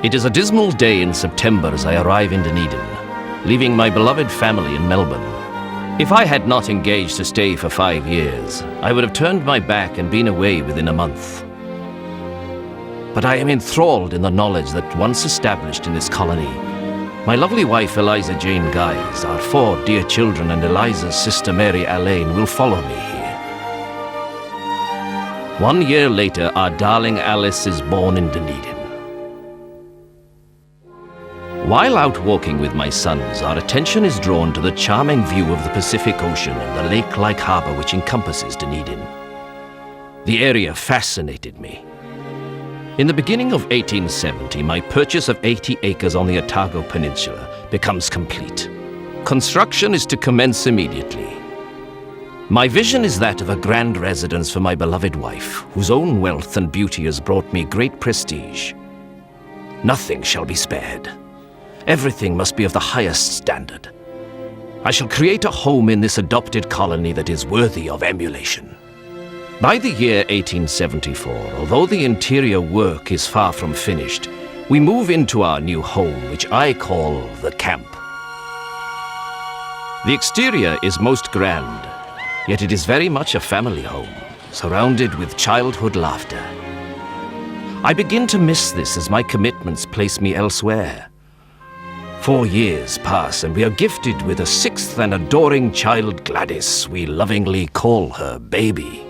It is a dismal day in September as I arrive in Dunedin, leaving my beloved family in Melbourne. If I had not engaged to stay for 5 years, I would have turned my back and been away within a month. But I am enthralled in the knowledge that once established in this colony, my lovely wife Eliza Jane Guise, our 4 dear children, and Eliza's sister Mary Allaine will follow me here. 1 year later, our darling Alice is born in Dunedin. While out walking with my sons, our attention is drawn to the charming view of the Pacific Ocean and the lake-like harbour which encompasses Dunedin. The area fascinated me. In the beginning of 1870, my purchase of 80 acres on the Otago Peninsula becomes complete. Construction is to commence immediately. My vision is that of a grand residence for my beloved wife, whose own wealth and beauty has brought me great prestige. Nothing shall be spared. Everything must be of the highest standard. I shall create a home in this adopted colony that is worthy of emulation. By the year 1874, although the interior work is far from finished, we move into our new home, which I call the camp. The exterior is most grand, yet it is very much a family home, surrounded with childhood laughter. I begin to miss this as my commitments place me elsewhere. 4 years pass, and we are gifted with a 6th and adoring child, Gladys. We lovingly call her Baby.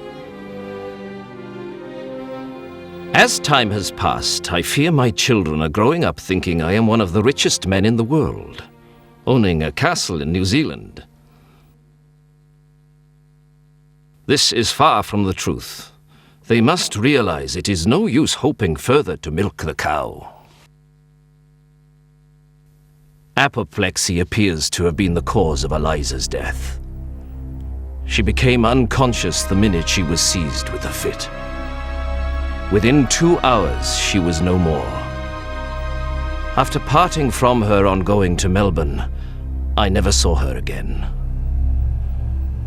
As time has passed, I fear my children are growing up thinking I am one of the richest men in the world, owning a castle in New Zealand. This is far from the truth. They must realize it is no use hoping further to milk the cow. Apoplexy appears to have been the cause of Eliza's death. She became unconscious the minute she was seized with a fit. Within 2 hours, she was no more. After parting from her on going to Melbourne, I never saw her again.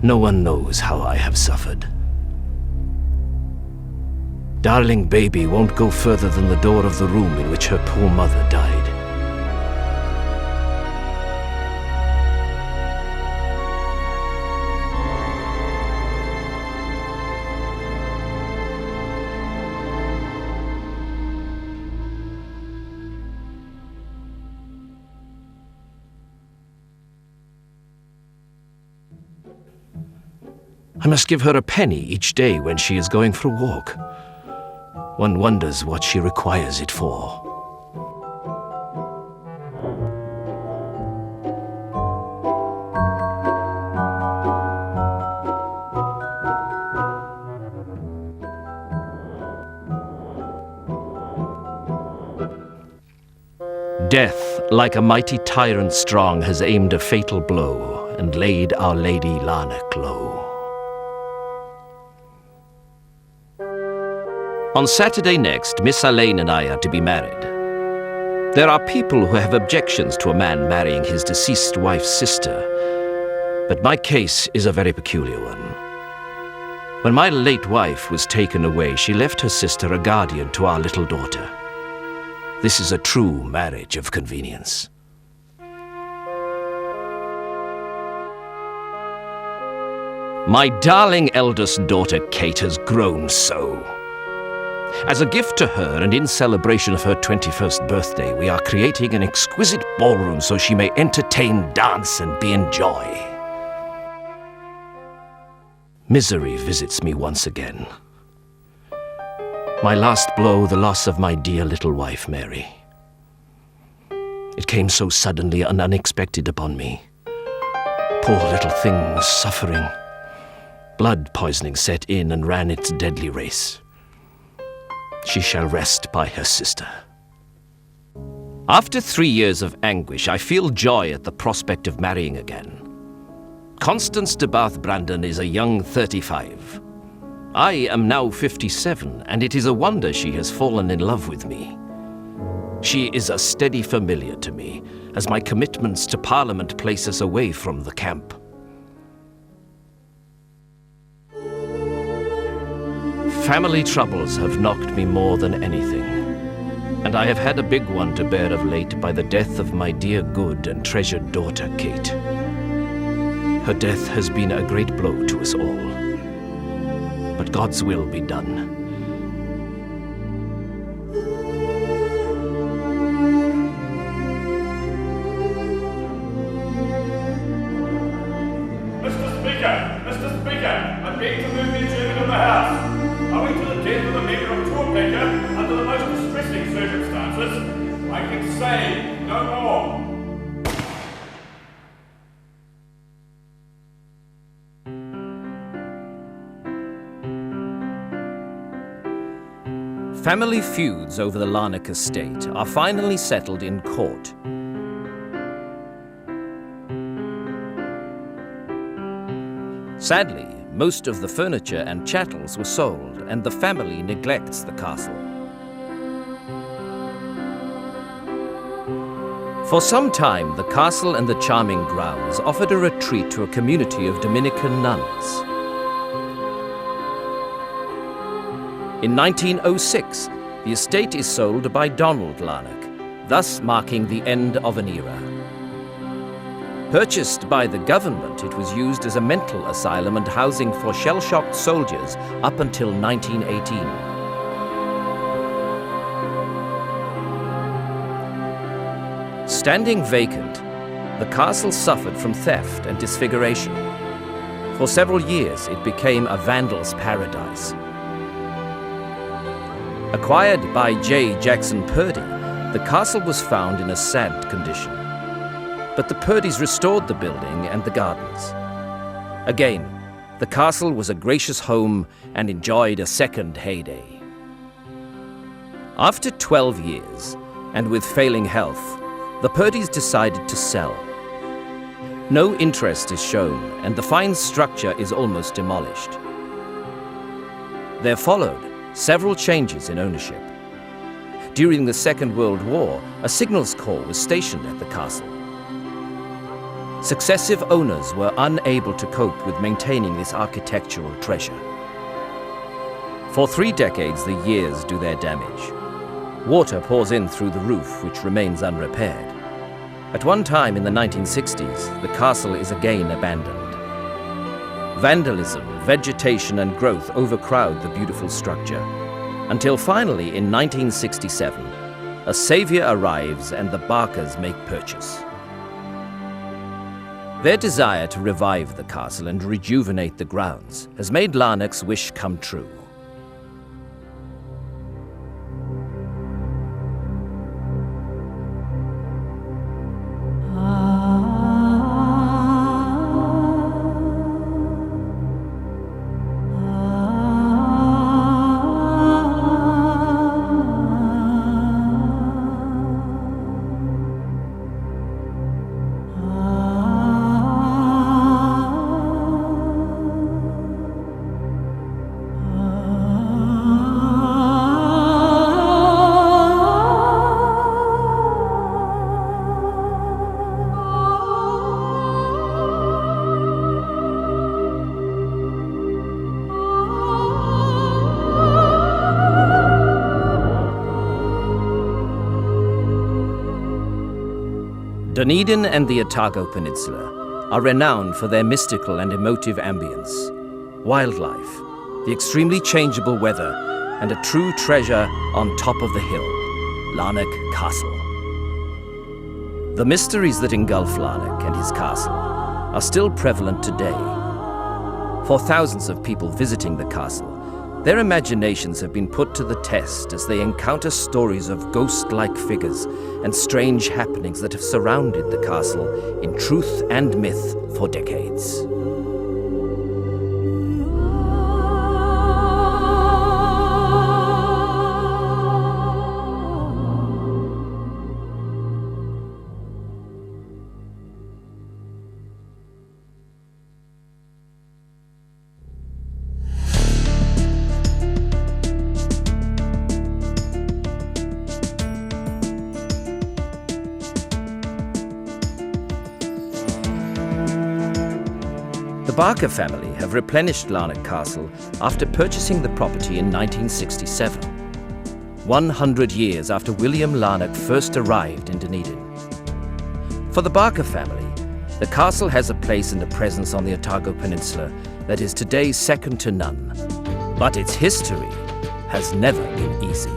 No one knows how I have suffered. Darling Baby won't go further than the door of the room in which her poor mother died. I must give her a penny each day when she is going for a walk. One wonders what she requires it for. Death, like a mighty tyrant strong, has aimed a fatal blow and laid Our Lady Larnach low. On Saturday next, Miss Allaine and I are to be married. There are people who have objections to a man marrying his deceased wife's sister, but my case is a very peculiar one. When my late wife was taken away, she left her sister a guardian to our little daughter. This is a true marriage of convenience. My darling eldest daughter, Kate, has grown so. As a gift to her and in celebration of her 21st birthday, we are creating an exquisite ballroom so she may entertain, dance, and be in joy. Misery visits me once again. My last blow, the loss of my dear little wife, Mary. It came so suddenly and unexpected upon me. Poor little thing was suffering. Blood poisoning set in and ran its deadly race. She shall rest by her sister. After 3 years of anguish, I feel joy at the prospect of marrying again. Constance de Bath Brandon is a young 35. I am now 57, and it is a wonder she has fallen in love with me. She is a steady familiar to me, as my commitments to Parliament place us away from the camp. Family troubles have knocked me more than anything, And I have had a big one to bear of late by the death of my dear good and treasured daughter, Kate. Her death has been a great blow to us all. But God's will be done. Mr. Speaker, I beg to move the adjournment of the House. Owing to the death of a member of Baker under the most distressing circumstances, I can say no more. Family feuds over the Larnach estate are finally settled in court. Sadly, most of the furniture and chattels were sold, and the family neglects the castle. For some time, the castle and the charming grounds offered a retreat to a community of Dominican nuns. In 1906, the estate is sold by Donald Larnach, thus marking the end of an era. Purchased by the government, it was used as a mental asylum and housing for shell-shocked soldiers up until 1918. Standing vacant, the castle suffered from theft and disfiguration. For several years, it became a vandal's paradise. Acquired by J. Jackson Purdy, the castle was found in a sad condition. But the Purdys restored the building and the gardens. Again, the castle was a gracious home and enjoyed a second heyday. After 12 years, and with failing health, the Purdys decided to sell. No interest is shown, and the fine structure is almost demolished. There followed several changes in ownership. During the Second World War, a signals corps was stationed at the castle. Successive owners were unable to cope with maintaining this architectural treasure. For 3 decades, the years do their damage. Water pours in through the roof, which remains unrepaired. At one time in the 1960s, the castle is again abandoned. Vandalism, vegetation, and growth overcrowd the beautiful structure, until finally in 1967, a savior arrives and the Barkers make purchase. Their desire to revive the castle and rejuvenate the grounds has made Larnach's wish come true. Dunedin and the Otago Peninsula are renowned for their mystical and emotive ambience, wildlife, the extremely changeable weather, and a true treasure on top of the hill, Larnach Castle. The mysteries that engulf Larnach and his castle are still prevalent today. For thousands of people visiting the castle, their imaginations have been put to the test as they encounter stories of ghost-like figures and strange happenings that have surrounded the castle in truth and myth for decades. The Barker family have replenished Larnach Castle after purchasing the property in 1967. 100 years after William Larnach first arrived in Dunedin. For the Barker family, the castle has a place and a presence on the Otago Peninsula that is today second to none. But its history has never been easy.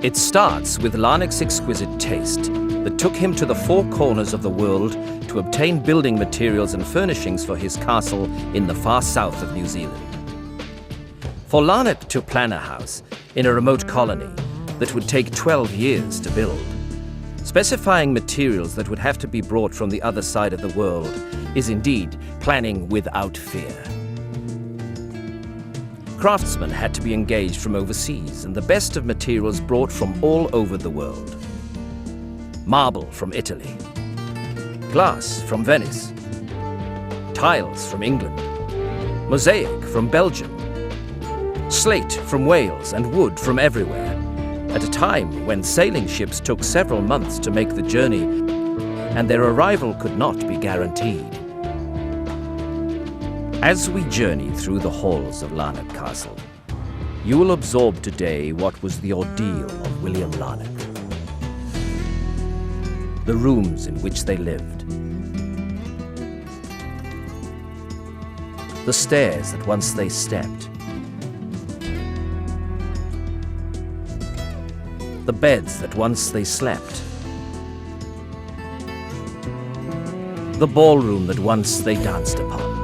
It starts with Larnach's exquisite taste that took him to the four corners of the world to obtain building materials and furnishings for his castle in the far south of New Zealand. For Larnach to plan a house in a remote colony that would take 12 years to build, specifying materials that would have to be brought from the other side of the world, is indeed planning without fear. Craftsmen had to be engaged from overseas and the best of materials brought from all over the world. Marble from Italy, glass from Venice, tiles from England, mosaic from Belgium, slate from Wales and wood from everywhere, at a time when sailing ships took several months to make the journey and their arrival could not be guaranteed. As we journey through the halls of Larnach Castle, you will absorb today what was the ordeal of William Larnach. The rooms in which they lived. The stairs that once they stepped. The beds that once they slept. The ballroom that once they danced upon.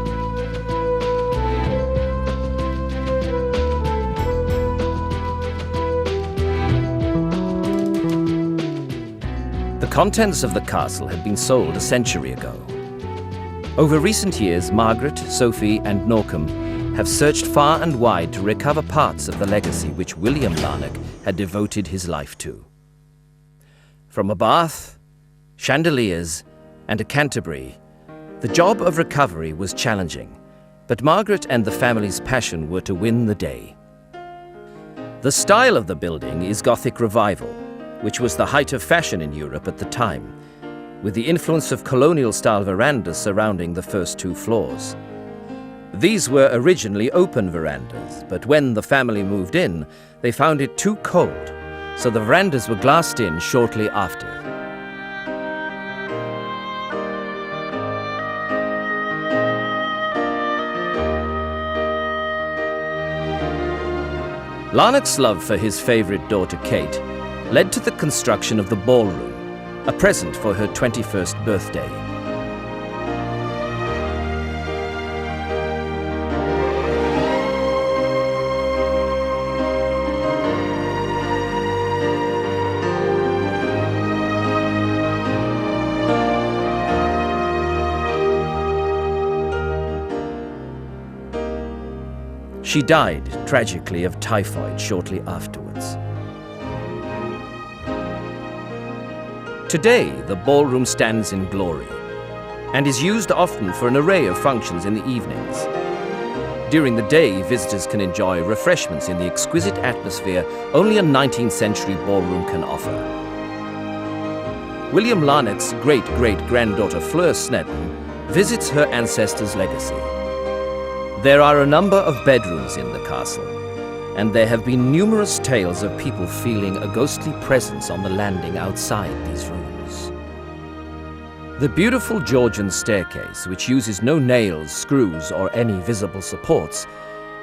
The contents of the castle had been sold a century ago. Over recent years, Margaret, Sophie and Norcombe have searched far and wide to recover parts of the legacy which William Larnach had devoted his life to. From a bath, chandeliers and a Canterbury, the job of recovery was challenging, but Margaret and the family's passion were to win the day. The style of the building is Gothic Revival, which was the height of fashion in Europe at the time, with the influence of colonial-style verandas surrounding the first two floors. These were originally open verandas, but when the family moved in, they found it too cold, so the verandas were glassed in shortly after. Larnach's love for his favorite daughter Kate led to the construction of the ballroom, a present for her 21st birthday. She died tragically of typhoid shortly afterwards. Today, the ballroom stands in glory and is used often for an array of functions in the evenings. During the day, visitors can enjoy refreshments in the exquisite atmosphere only a 19th century ballroom can offer. William Larnach's great-great-granddaughter Fleur Snedden visits her ancestors' legacy. There are a number of bedrooms in the castle, and there have been numerous tales of people feeling a ghostly presence on the landing outside these rooms. The beautiful Georgian staircase, which uses no nails, screws, or any visible supports,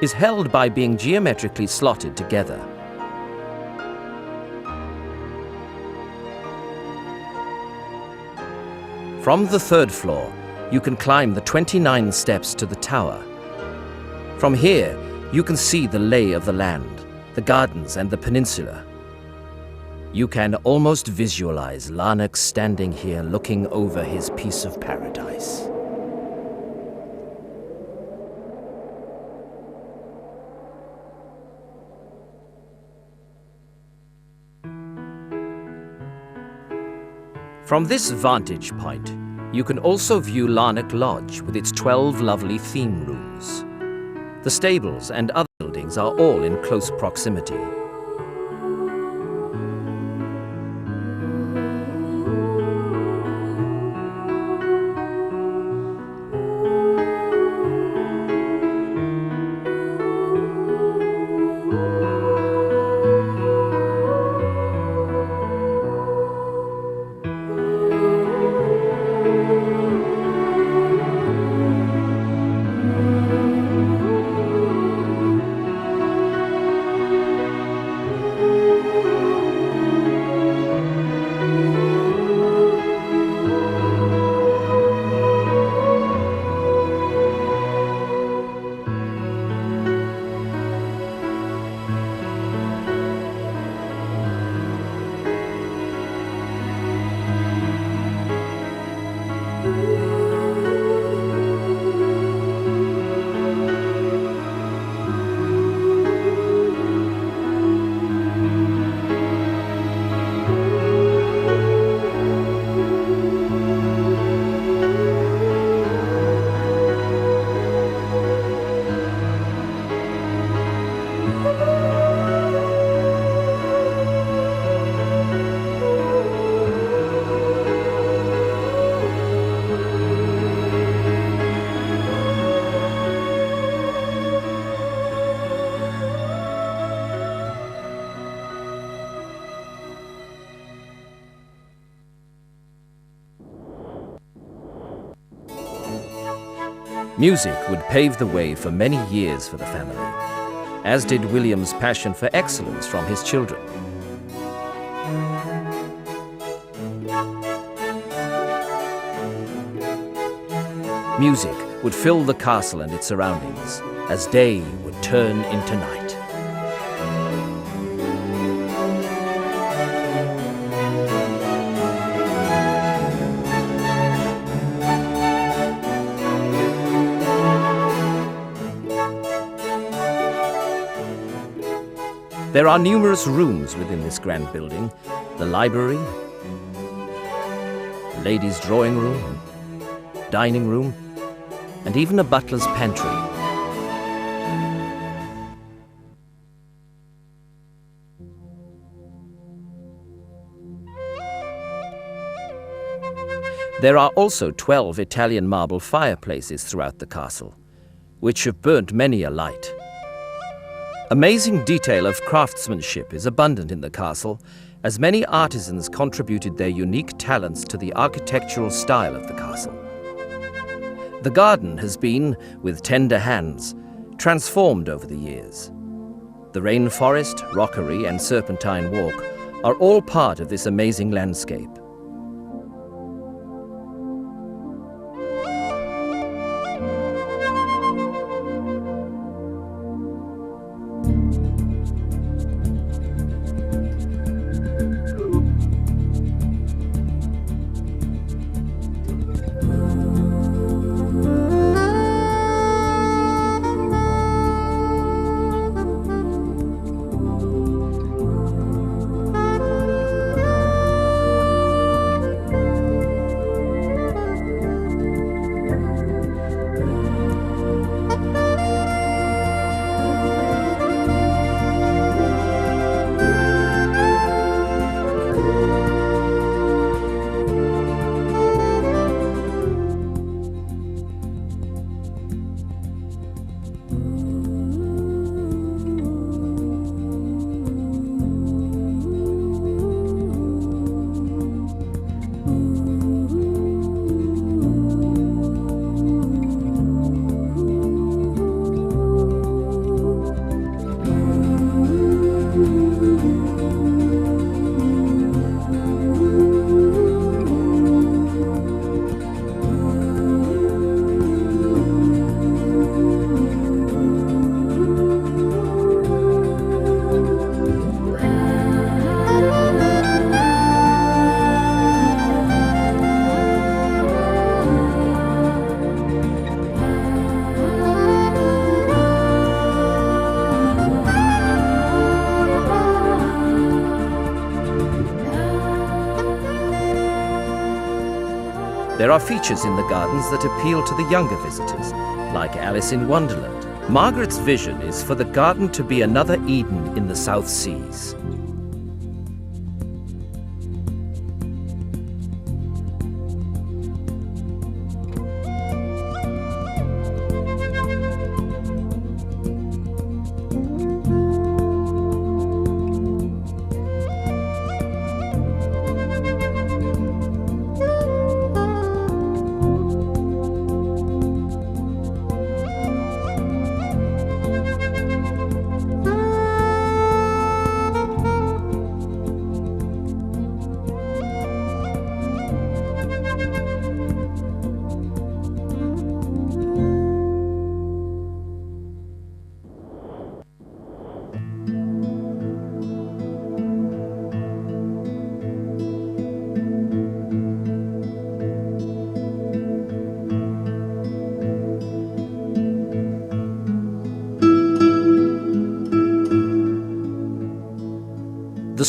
is held by being geometrically slotted together. From the third floor, you can climb the 29 steps to the tower. From here, you can see the lay of the land, the gardens and the peninsula. You can almost visualize Larnach standing here looking over his piece of paradise. From this vantage point, you can also view Larnach Lodge with its 12 lovely theme rooms. The stables and other buildings are all in close proximity. Music would pave the way for many years for the family, as did William's passion for excellence from his children. Music would fill the castle and its surroundings, as day would turn into night. There are numerous rooms within this grand building: the library, ladies' drawing room, dining room, and even a butler's pantry. There are also 12 Italian marble fireplaces throughout the castle, which have burnt many a light. Amazing detail of craftsmanship is abundant in the castle, as many artisans contributed their unique talents to the architectural style of the castle. The garden has been, with tender hands, transformed over the years. The rainforest, rockery, and serpentine walk are all part of this amazing landscape. There are features in the gardens that appeal to the younger visitors, like Alice in Wonderland. Margaret's vision is for the garden to be another Eden in the South Seas.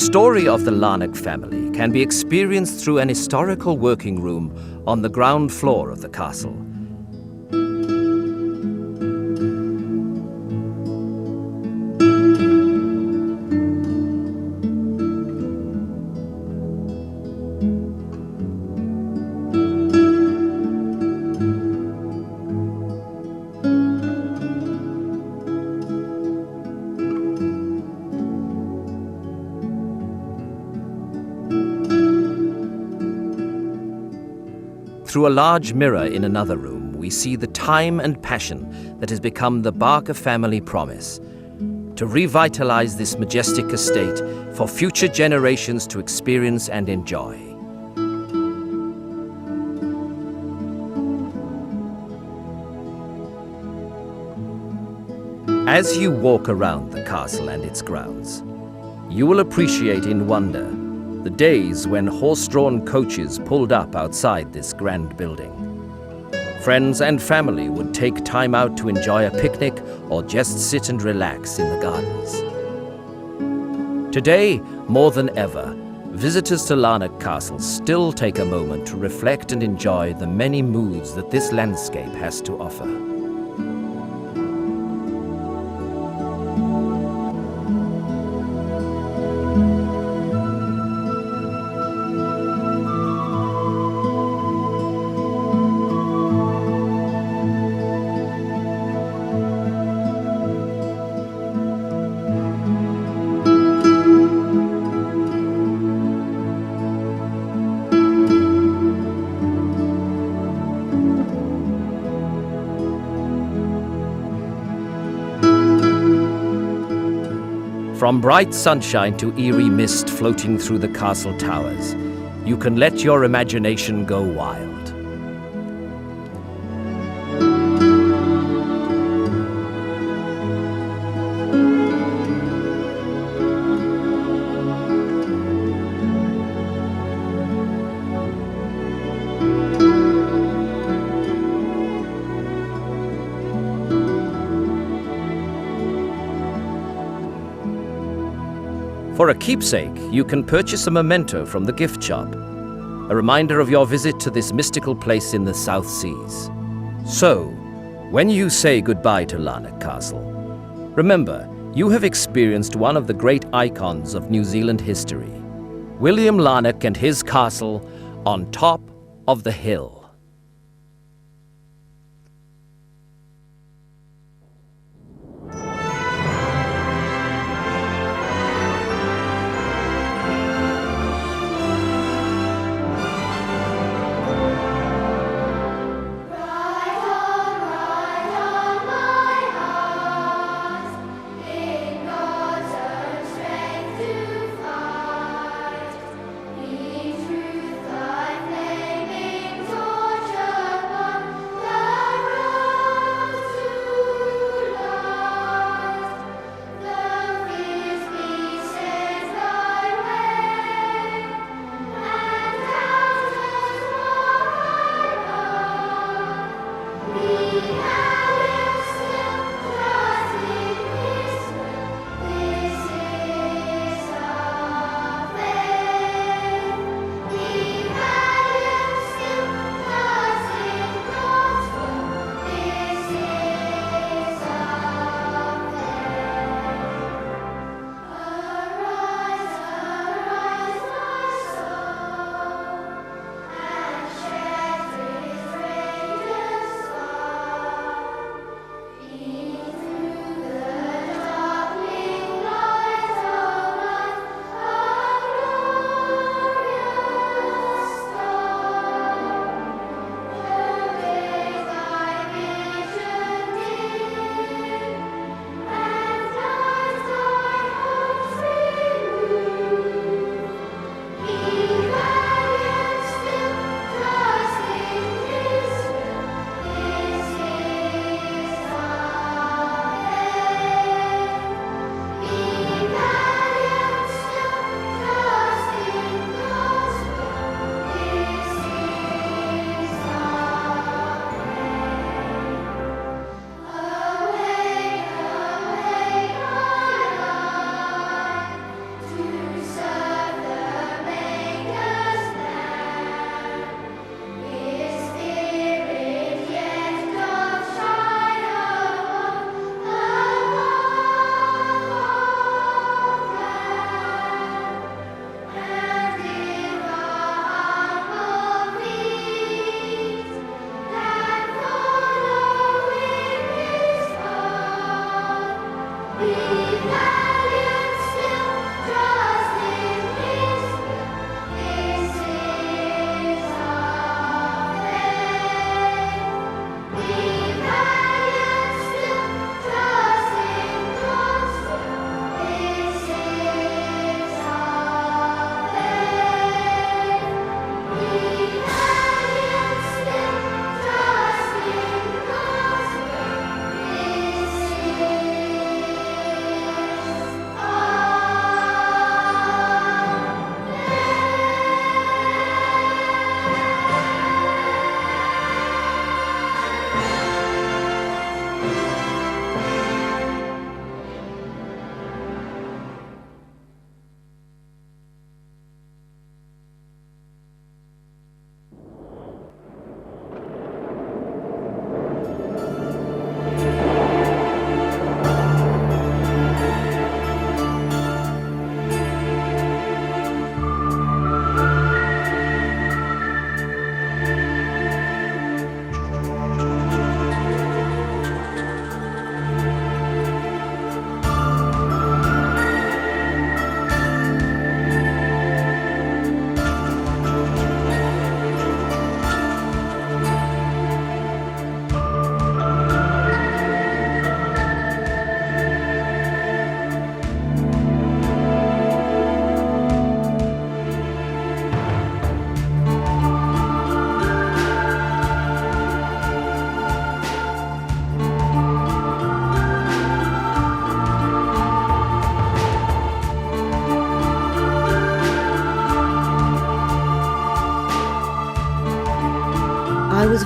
story of the Larnach family can be experienced through an historical working room on the ground floor of the castle. Through a large mirror in another room, we see the time and passion that has become the Barker family promise to revitalize this majestic estate for future generations to experience and enjoy. As you walk around the castle and its grounds, you will appreciate in wonder the days when horse-drawn coaches pulled up outside this grand building. Friends and family would take time out to enjoy a picnic or just sit and relax in the gardens. Today, more than ever, visitors to Larnach Castle still take a moment to reflect and enjoy the many moods that this landscape has to offer. From bright sunshine to eerie mist floating through the castle towers, you can let your imagination go wild. For a keepsake, you can purchase a memento from the gift shop, a reminder of your visit to this mystical place in the South Seas. So, when you say goodbye to Larnach Castle, remember, you have experienced one of the great icons of New Zealand history, William Larnach and his castle on top of the hill.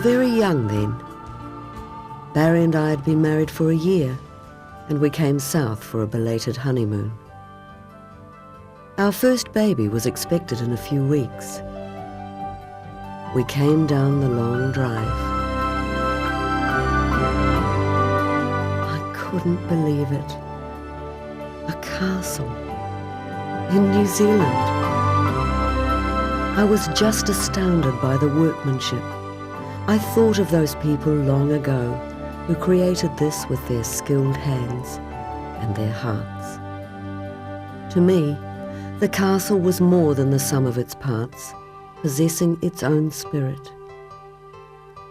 very young then. Barry and I had been married for a year, and we came south for a belated honeymoon. Our first baby was expected in a few weeks. We came down the long drive. I couldn't believe it. A castle in New Zealand. I was just astounded by the workmanship. I thought of those people long ago who created this with their skilled hands and their hearts. To me, the castle was more than the sum of its parts, possessing its own spirit.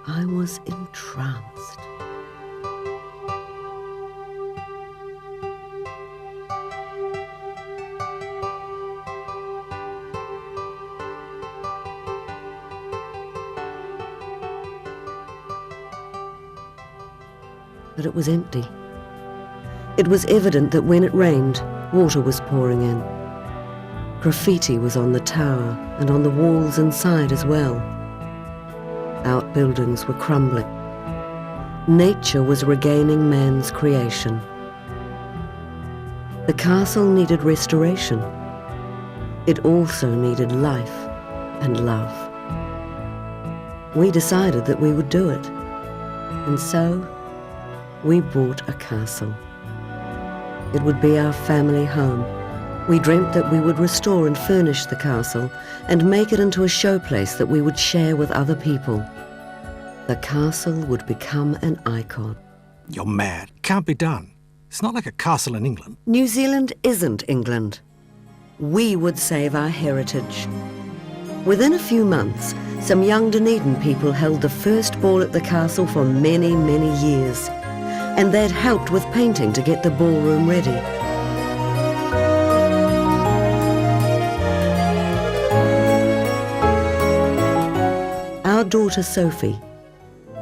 I was entranced. But it was empty. It was evident that when it rained, water was pouring in. Graffiti was on the tower and on the walls inside as well. Outbuildings were crumbling. Nature was regaining man's creation. The castle needed restoration. It also needed life and love. We decided that we would do it, and so we bought a castle. It would be our family home. We dreamt that we would restore and furnish the castle and make it into a showplace that we would share with other people. The castle would become an icon. You're mad. Can't be done. It's not like a castle in England. New Zealand isn't England. We would save our heritage. Within a few months, some young Dunedin people held the first ball at the castle for many, many years. And they'd helped with painting to get the ballroom ready. Our daughter Sophie,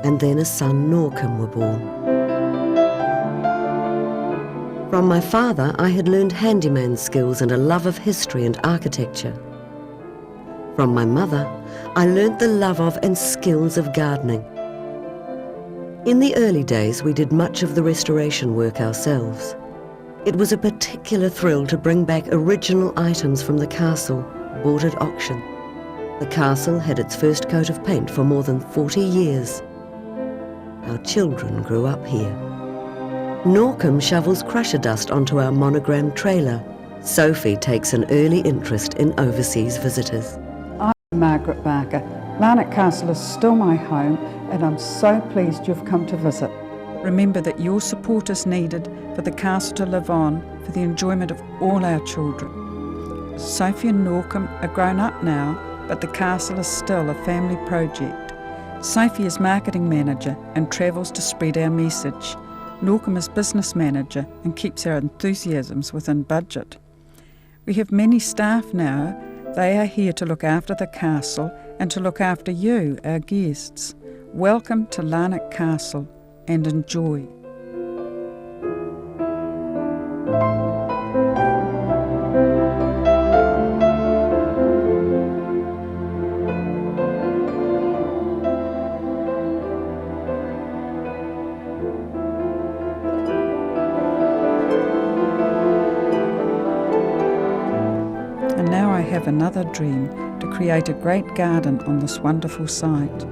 and then a son Norcombe were born. From my father, I had learned handyman skills and a love of history and architecture. From my mother, I learnt the love of and skills of gardening. In the early days, we did much of the restoration work ourselves. It was a particular thrill to bring back original items from the castle, bought at auction. The castle had its first coat of paint for more than 40 years. Our children grew up here. Norcombe shovels crusher dust onto our monogrammed trailer. Sophie takes an early interest in overseas visitors. I'm Margaret Barker. Larnach Castle is still my home, and I'm so pleased you've come to visit. Remember that your support is needed for the castle to live on for the enjoyment of all our children. Sophie and Norcombe are grown up now, but the castle is still a family project. Sophie is marketing manager and travels to spread our message. Norcombe is business manager and keeps our enthusiasms within budget. We have many staff now. They are here to look after the castle and to look after you, our guests. Welcome to Larnach Castle and enjoy. And now I have another dream, to create a great garden on this wonderful site.